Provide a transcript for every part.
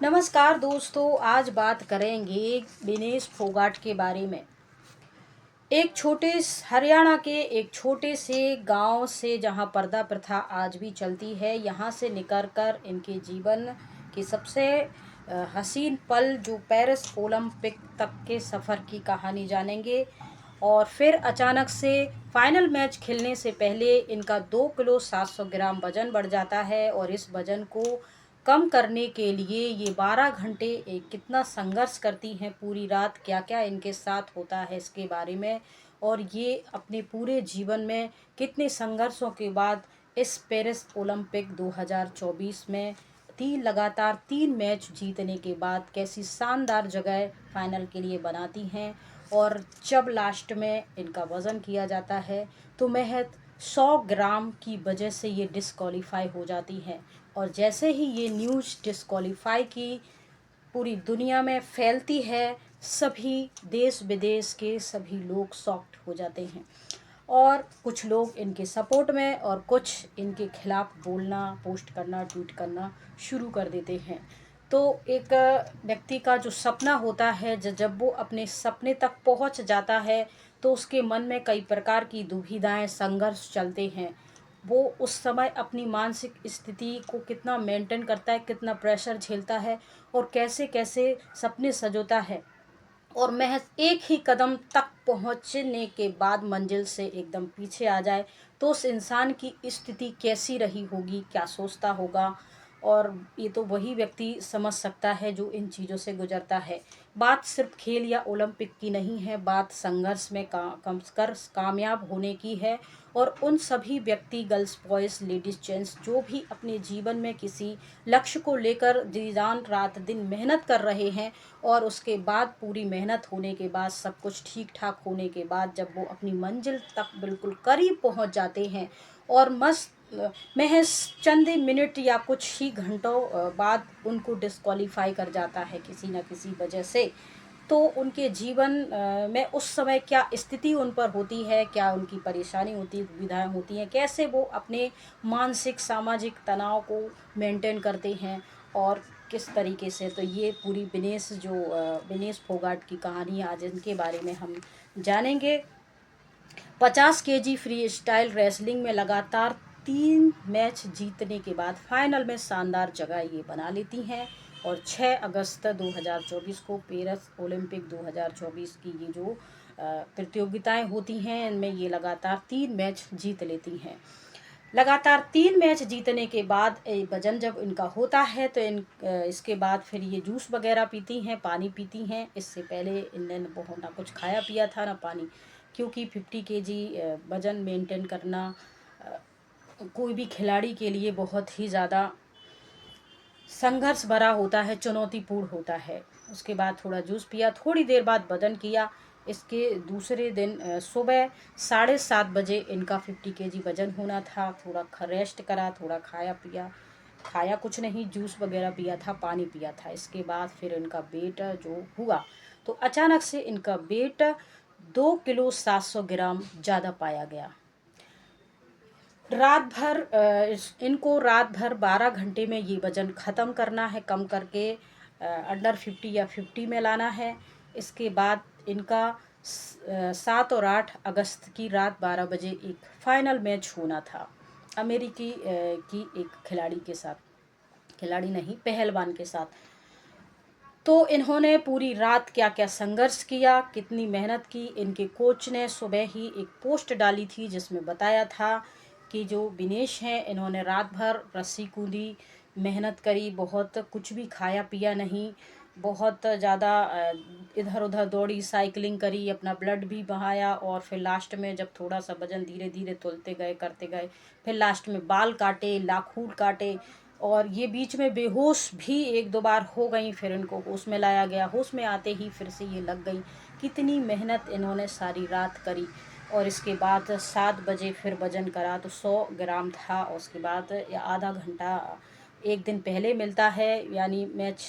नमस्कार दोस्तों, आज बात करेंगे विनेश फोगाट के बारे में। हरियाणा के एक छोटे से गांव से जहां पर्दा प्रथा आज भी चलती है, यहां से निकलकर इनके जीवन के सबसे हसीन पल जो पेरिस ओलंपिक तक के सफ़र की कहानी जानेंगे। और फिर अचानक से फाइनल मैच खेलने से पहले इनका 2 किलो 700 ग्राम वज़न बढ़ जाता है और इस वज़न को कम करने के लिए ये 12 घंटे एक कितना संघर्ष करती हैं पूरी रात, क्या क्या इनके साथ होता है इसके बारे में। और ये अपने पूरे जीवन में कितने संघर्षों के बाद इस पेरिस ओलंपिक 2024 में लगातार 3 मैच जीतने के बाद कैसी शानदार जगह फाइनल के लिए बनाती हैं। और जब लास्ट में इनका वज़न किया जाता है तो महज 100 ग्राम की वजह से ये डिस्क्वालीफाई हो जाती हैं। और जैसे ही ये न्यूज़ डिस्क्वालीफाई की पूरी दुनिया में फैलती है, सभी देश विदेश के सभी लोग शॉक्ड हो जाते हैं और कुछ लोग इनके सपोर्ट में और कुछ इनके खिलाफ बोलना, पोस्ट करना, ट्वीट करना शुरू कर देते हैं। तो एक व्यक्ति का जो सपना होता है, जब वो अपने सपने तक पहुंच जाता है तो उसके मन में कई प्रकार की दुविधाएं, संघर्ष चलते हैं। वो उस समय अपनी मानसिक स्थिति को कितना मेंटेन करता है, कितना प्रेशर झेलता है और कैसे कैसे सपने सजोता है। और महज एक ही कदम तक पहुंचने के बाद मंजिल से एकदम पीछे आ जाए तो उस इंसान की स्थिति कैसी रही होगी, क्या सोचता होगा। और ये तो वही व्यक्ति समझ सकता है जो इन चीज़ों से गुजरता है। बात सिर्फ खेल या ओलंपिक की नहीं है, बात संघर्ष में कम कर कामयाब होने की है। और उन सभी व्यक्ति, गर्ल्स, बॉयज़, लेडीज़, जेंट्स, जो भी अपने जीवन में किसी लक्ष्य को लेकर जी जान रात दिन मेहनत कर रहे हैं और उसके बाद पूरी मेहनत होने के बाद, सब कुछ ठीक ठाक होने के बाद, जब वो अपनी मंजिल तक बिल्कुल करीब पहुंच जाते हैं और महज चंद मिनट या कुछ ही घंटों बाद उनको डिस्क्वालीफाई कर जाता है किसी न किसी वजह से, तो उनके जीवन में उस समय क्या स्थिति उन पर होती है, क्या उनकी परेशानी होती है, दुविधाएं होती हैं, कैसे वो अपने मानसिक सामाजिक तनाव को मेंटेन करते हैं और किस तरीके से। तो ये पूरी विनेश फोगाट की कहानी आज इनके बारे में हम जानेंगे। 50 केजी फ्री स्टाइल रेसलिंग में लगातार 3 मैच जीतने के बाद फाइनल में शानदार जगह ये बना लेती हैं। और 6 अगस्त 2024 को पेरिस ओलंपिक 2024 की ये जो प्रतियोगिताएं होती हैं, इनमें ये लगातार 3 मैच जीत लेती हैं। लगातार 3 मैच जीतने के बाद वजन जब इनका होता है तो इसके बाद फिर ये जूस वगैरह पीती हैं, पानी पीती हैं। इससे पहले इनने बहुत ना कुछ खाया पिया था ना पानी, क्योंकि 50 केजी वज़न मेंटेन करना कोई भी खिलाड़ी के लिए बहुत ही ज़्यादा संघर्ष भरा होता है, चुनौतीपूर्ण होता है। उसके बाद थोड़ा जूस पिया, थोड़ी देर बाद वज़न किया। इसके दूसरे दिन सुबह 7:30 बजे इनका 50 केजी वज़न होना था। थोड़ा रेस्ट करा, थोड़ा खाया पिया, खाया कुछ नहीं, जूस वगैरह पिया था, पानी पिया था। इसके बाद फिर इनका वेट जो हुआ तो अचानक से इनका वेट 2 किलो 700 ग्राम ज़्यादा पाया गया। इनको रात भर 12 घंटे में ये वज़न ख़त्म करना है, कम करके अंडर 50 या 50 में लाना है। इसके बाद इनका 7 और 8 अगस्त की रात 12 बजे एक फ़ाइनल मैच होना था अमेरिकी की एक खिलाड़ी के साथ, खिलाड़ी नहीं, पहलवान के साथ। तो इन्होंने पूरी रात क्या क्या संघर्ष किया, कितनी मेहनत की। इनके कोच ने सुबह ही एक पोस्ट डाली थी जिसमें बताया था कि जो विनेश हैं, इन्होंने रात भर रस्सी कूदी, मेहनत करी, बहुत कुछ भी खाया पिया नहीं, बहुत ज़्यादा इधर उधर दौड़ी, साइकिलिंग करी, अपना ब्लड भी बहाया। और फिर लास्ट में जब थोड़ा सा वजन धीरे धीरे तोलते गए, करते गए, फिर लास्ट में बाल काटे, नाखून काटे और ये बीच में बेहोश भी 1-2 बार हो गई। फिर इनको होश में लाया गया, होश में आते ही फिर से ये लग गई। कितनी मेहनत इन्होंने सारी रात करी। और इसके बाद 7 बजे फिर वज़न करा तो 100 ग्राम था। और उसके बाद आधा घंटा एक दिन पहले मिलता है, यानी मैच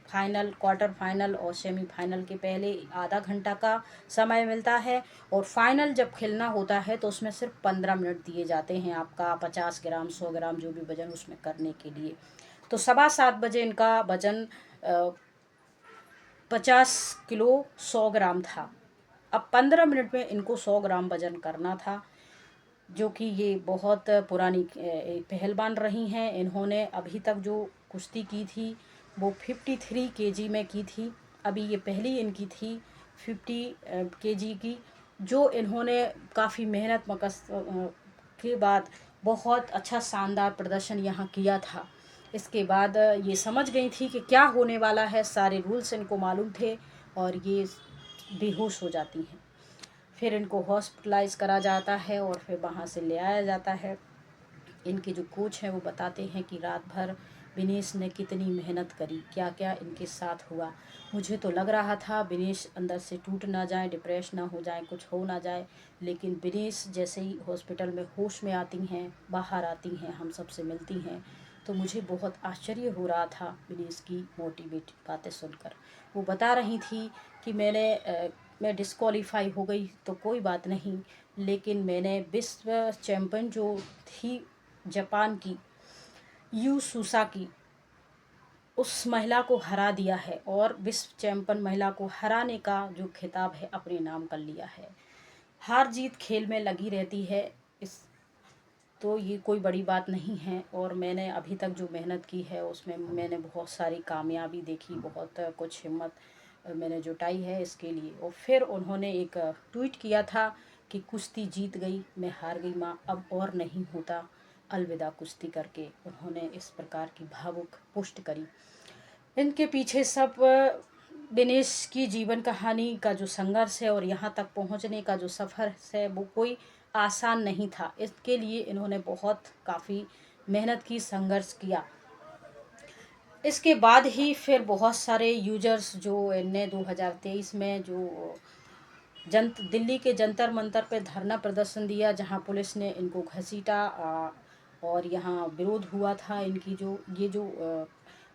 फाइनल, क्वार्टर फाइनल और सेमीफाइनल के पहले आधा घंटा का समय मिलता है। और फाइनल जब खेलना होता है तो उसमें सिर्फ 15 मिनट दिए जाते हैं आपका 50 ग्राम 100 ग्राम जो भी वज़न उसमें करने के लिए। तो 7:15 बजे इनका वज़न 50 किलो 100 ग्राम था। अब 15 मिनट में इनको 100 ग्राम वज़न करना था, जो कि ये बहुत पुरानी पहलवान रही हैं। इन्होंने अभी तक जो कुश्ती की थी वो 53 केजी में की थी। अभी ये पहली इनकी थी 50 केजी की, जो इन्होंने काफ़ी मेहनत के बाद बहुत अच्छा शानदार प्रदर्शन यहाँ किया था। इसके बाद ये समझ गई थी कि क्या होने वाला है, सारे रूल्स इनको मालूम थे और ये बेहोश हो जाती हैं। फिर इनको हॉस्पिटलाइज़ करा जाता है और फिर वहाँ से ले आया जाता है। इनके जो कोच हैं वो बताते हैं कि रात भर विनेश ने कितनी मेहनत करी, क्या क्या इनके साथ हुआ। मुझे तो लग रहा था विनेश अंदर से टूट ना जाए, डिप्रेस ना हो जाए, कुछ हो ना जाए, लेकिन विनेश जैसे ही हॉस्पिटल में होश में आती हैं, बाहर आती हैं, हम सबसे मिलती हैं, तो मुझे बहुत आश्चर्य हो रहा था विनेश की मोटिवेट बातें सुनकर। वो बता रही थी कि मैं डिस्क्वालीफाई हो गई तो कोई बात नहीं, लेकिन मैंने विश्व चैम्पियन जो थी जापान की यू सुसाकी, उस महिला को हरा दिया है और विश्व चैंपियन महिला को हराने का जो खिताब है अपने नाम कर लिया है। हार जीत खेल में लगी रहती है, इस तो ये कोई बड़ी बात नहीं है। और मैंने अभी तक जो मेहनत की है उसमें मैंने बहुत सारी कामयाबी देखी, बहुत कुछ हिम्मत मैंने जुटाई है इसके लिए। और फिर उन्होंने एक ट्वीट किया था कि कुश्ती जीत गई, मैं हार गई माँ, अब और नहीं होता, अलविदा कुश्ती करके उन्होंने इस प्रकार की भावुक पोस्ट करी। इनके पीछे सब दिनेश की जीवन कहानी का जो संघर्ष है और यहाँ तक पहुँचने का जो सफ़र है वो कोई आसान नहीं था। इसके लिए इन्होंने बहुत काफ़ी मेहनत की, संघर्ष किया। इसके बाद ही फिर बहुत सारे यूजर्स जो इनने 2023 में जो दिल्ली के जंतर मंतर पे धरना प्रदर्शन दिया, जहाँ पुलिस ने इनको घसीटा और यहाँ विरोध हुआ था इनकी जो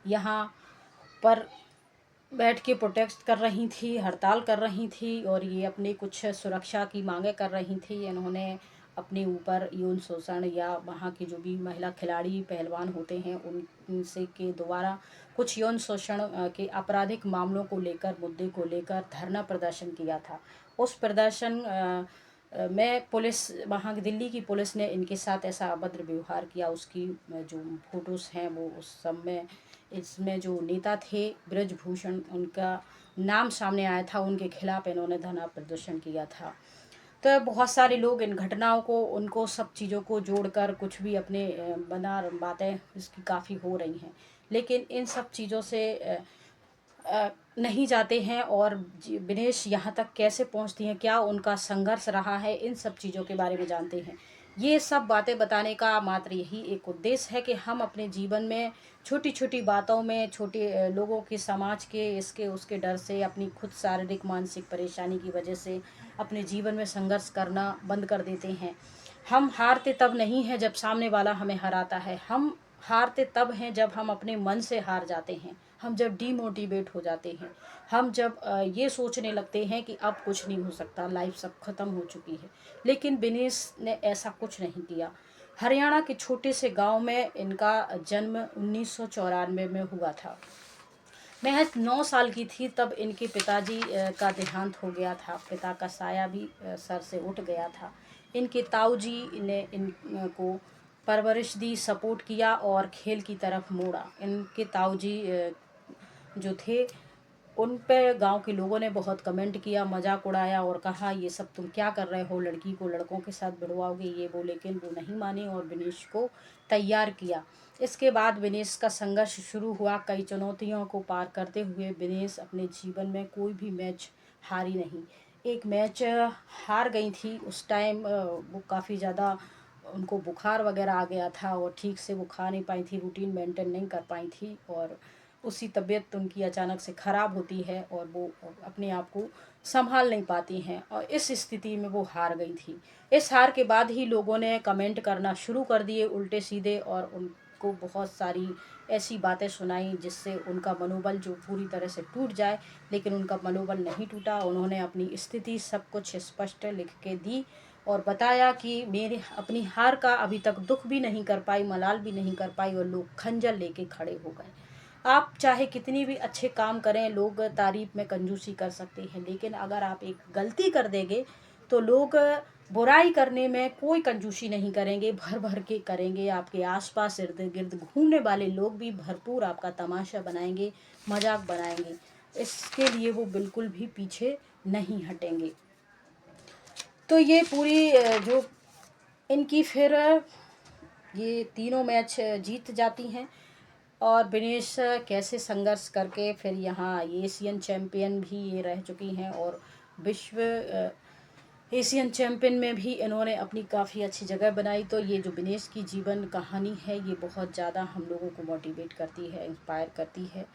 यहाँ पर बैठ के प्रोटेस्ट कर रही थी, हड़ताल कर रही थी और ये अपने कुछ सुरक्षा की मांगे कर रही थी। इन्होंने अपने ऊपर यौन शोषण या वहाँ के जो भी महिला खिलाड़ी पहलवान होते हैं उनसे के द्वारा कुछ यौन शोषण के आपराधिक मामलों को लेकर, मुद्दे को लेकर धरना प्रदर्शन किया था। उस प्रदर्शन में पुलिस, वहाँ की दिल्ली की पुलिस ने इनके साथ ऐसा अभद्र व्यवहार किया। उसकी जो फोटोज़ हैं वो उस समय इसमें जो नेता थे ब्रजभूषण, उनका नाम सामने आया था, उनके खिलाफ इन्होंने धरना प्रदर्शन किया था। तो बहुत सारे लोग इन घटनाओं को, उनको सब चीज़ों को जोड़कर कुछ भी अपने बना बातें इसकी काफ़ी हो रही हैं, लेकिन इन सब चीज़ों से नहीं जाते हैं। और विनेश यहाँ तक कैसे पहुँचती हैं, क्या उनका संघर्ष रहा है, इन सब चीज़ों के बारे में जानते हैं। ये सब बातें बताने का मात्र यही एक उद्देश्य है कि हम अपने जीवन में छोटी छोटी बातों में, छोटे लोगों के, समाज के, इसके उसके डर से, अपनी खुद शारीरिक मानसिक परेशानी की वजह से अपने जीवन में संघर्ष करना बंद कर देते हैं। हम हारते तब नहीं हैं जब सामने वाला हमें हराता है, हम हारते तब हैं जब हम अपने मन से हार जाते हैं, हम जब डीमोटिवेट हो जाते हैं, हम जब ये सोचने लगते हैं कि अब कुछ नहीं हो सकता, लाइफ सब ख़त्म हो चुकी है। लेकिन विनेश ने ऐसा कुछ नहीं किया। हरियाणा के छोटे से गांव में इनका जन्म 1994 में हुआ था। महज 9 साल की थी तब इनके पिताजी का देहांत हो गया था। पिता का साया भी सर से उठ गया था। इनके ताऊजी ने इनको परवरिश दी, सपोर्ट किया और खेल की तरफ मोड़ा। इनके ताऊजी जो थे उन पे गांव के लोगों ने बहुत कमेंट किया, मजाक उड़ाया और कहा ये सब तुम क्या कर रहे हो, लड़की को लड़कों के साथ भिड़वाओगे, ये वो। लेकिन वो नहीं माने और विनेश को तैयार किया। इसके बाद विनेश का संघर्ष शुरू हुआ। कई चुनौतियों को पार करते हुए विनेश अपने जीवन में कोई भी मैच हारी नहीं। एक मैच हार गई थी, उस टाइम वो काफ़ी ज़्यादा, उनको बुखार वगैरह आ गया था और ठीक से वो खा नहीं पाई थी, रूटीन मेंटेन नहीं कर पाई थी और उसी तबीयत उनकी अचानक से ख़राब होती है और वो अपने आप को संभाल नहीं पाती हैं और इस स्थिति में वो हार गई थी। इस हार के बाद ही लोगों ने कमेंट करना शुरू कर दिए उल्टे सीधे और उनको बहुत सारी ऐसी बातें सुनाई जिससे उनका मनोबल जो पूरी तरह से टूट जाए, लेकिन उनका मनोबल नहीं टूटा। उन्होंने अपनी स्थिति सब कुछ स्पष्ट लिख के दी और बताया कि मेरे अपनी हार का अभी तक दुख भी नहीं कर पाई, मलाल भी नहीं कर पाई और लोग खंजर लेके खड़े हो गए। आप चाहे कितनी भी अच्छे काम करें, लोग तारीफ में कंजूसी कर सकते हैं, लेकिन अगर आप एक गलती कर देंगे तो लोग बुराई करने में कोई कंजूसी नहीं करेंगे, भर भर के करेंगे। आपके आसपास इर्द गिर्द घूमने वाले लोग भी भरपूर आपका तमाशा बनाएंगे, मजाक बनाएंगे। इसके लिए वो बिल्कुल भी पीछे नहीं हटेंगे। तो ये पूरी जो इनकी फिर ये तीनों मैच जीत जाती हैं। और विनेश कैसे संघर्ष करके फिर यहाँ एशियन चैम्पियन भी ये रह चुकी हैं, और विश्व एशियन चैम्पियन में भी इन्होंने अपनी काफ़ी अच्छी जगह बनाई। तो ये जो विनेश की जीवन कहानी है ये बहुत ज़्यादा हम लोगों को मोटिवेट करती है, इंस्पायर करती है।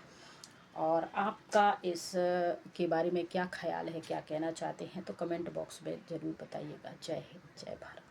और आपका इस के बारे में क्या ख्याल है, क्या कहना चाहते हैं, तो कमेंट बॉक्स में ज़रूर बताइएगा। जय हिंद, जय भारत।